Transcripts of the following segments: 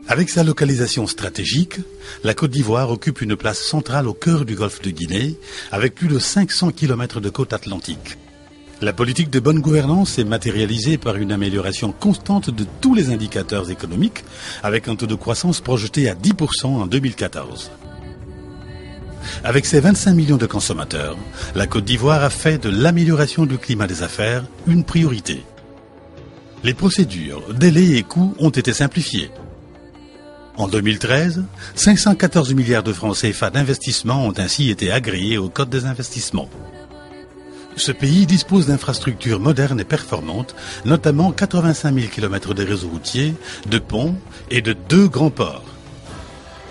Avec sa localisation stratégique, la Côte d'Ivoire occupe une place centrale au cœur du golfe de Guinée, avec plus de 500 km de côte atlantique. La politique de bonne gouvernance est matérialisée par une amélioration constante de tous les indicateurs économiques, avec un taux de croissance projeté à 10% en 2014. Avec ses 25 millions de consommateurs, la Côte d'Ivoire a fait de l'amélioration du climat des affaires une priorité. Les procédures, délais et coûts ont été simplifiés. En 2013, 514 milliards de francs CFA d'investissement ont ainsi été agréés au Code des investissements. Ce pays dispose d'infrastructures modernes et performantes, notamment 85 000 km de réseaux routiers, de ponts et de 2 grands ports.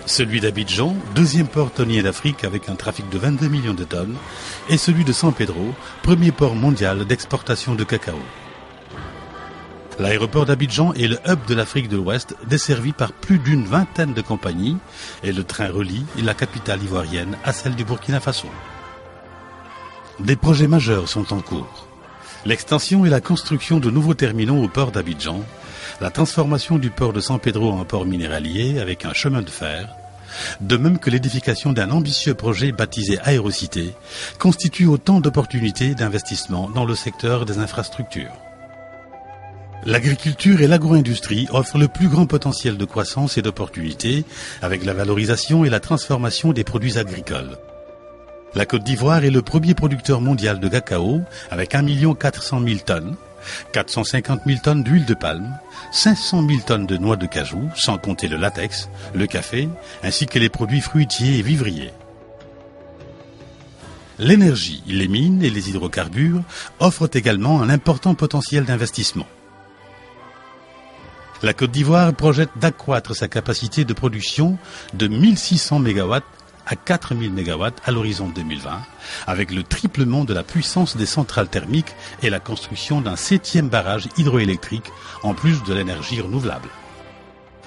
Celui d'Abidjan, deuxième port tonnier d'Afrique avec un trafic de 22 millions de tonnes, et celui de San Pedro, premier port mondial d'exportation de cacao. L'aéroport d'Abidjan est le hub de l'Afrique de l'Ouest, desservi par plus d'une vingtaine de compagnies, et le train relie la capitale ivoirienne à celle du Burkina Faso. Des projets majeurs sont en cours. L'extension et la construction de nouveaux terminaux au port d'Abidjan, la transformation du port de San Pedro en port minéralier avec un chemin de fer, de même que l'édification d'un ambitieux projet baptisé Aérocité, constituent autant d'opportunités d'investissement dans le secteur des infrastructures. L'agriculture et l'agro-industrie offrent le plus grand potentiel de croissance et d'opportunités avec la valorisation et la transformation des produits agricoles. La Côte d'Ivoire est le premier producteur mondial de cacao avec 1 400 000 tonnes, 450 000 tonnes d'huile de palme, 500 000 tonnes de noix de cajou, sans compter le latex, le café, ainsi que les produits fruitiers et vivriers. L'énergie, les mines et les hydrocarbures offrent également un important potentiel d'investissement. La Côte d'Ivoire projette d'accroître sa capacité de production de 1600 MW à 4000 MW à l'horizon 2020, avec le triplement de la puissance des centrales thermiques et la construction d'un 7e barrage hydroélectrique, en plus de l'énergie renouvelable.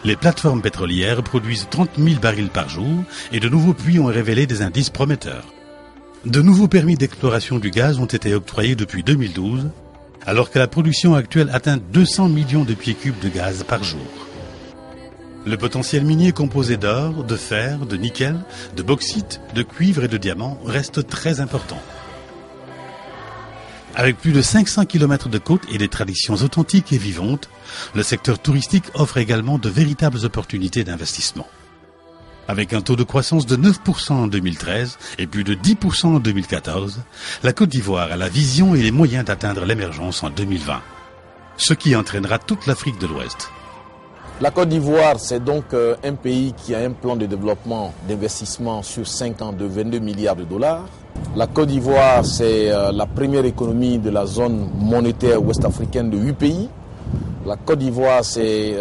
Les plateformes pétrolières produisent 30 000 barils par jour et de nouveaux puits ont révélé des indices prometteurs. De nouveaux permis d'exploration du gaz ont été octroyés depuis 2012, alors que la production actuelle atteint 200 millions de pieds cubes de gaz par jour. Le potentiel minier composé d'or, de fer, de nickel, de bauxite, de cuivre et de diamant reste très important. Avec plus de 500 km de côte et des traditions authentiques et vivantes, le secteur touristique offre également de véritables opportunités d'investissement. Avec un taux de croissance de 9% en 2013 et plus de 10% en 2014, la Côte d'Ivoire a la vision et les moyens d'atteindre l'émergence en 2020, ce qui entraînera toute l'Afrique de l'Ouest. La Côte d'Ivoire, c'est donc un pays qui a un plan de développement d'investissement sur 5 ans de 22 milliards de dollars. La Côte d'Ivoire, c'est la première économie de la zone monétaire ouest-africaine de 8 pays. La Côte d'Ivoire, c'est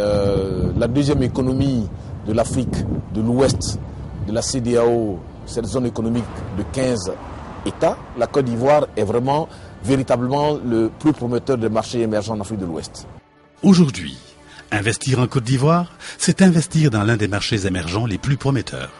la deuxième économie de l'Afrique de l'Ouest, de la CEDEAO, cette zone économique de 15 États. La Côte d'Ivoire est vraiment, véritablement, le plus prometteur des marchés émergents en Afrique de l'Ouest. Aujourd'hui, investir en Côte d'Ivoire, c'est investir dans l'un des marchés émergents les plus prometteurs.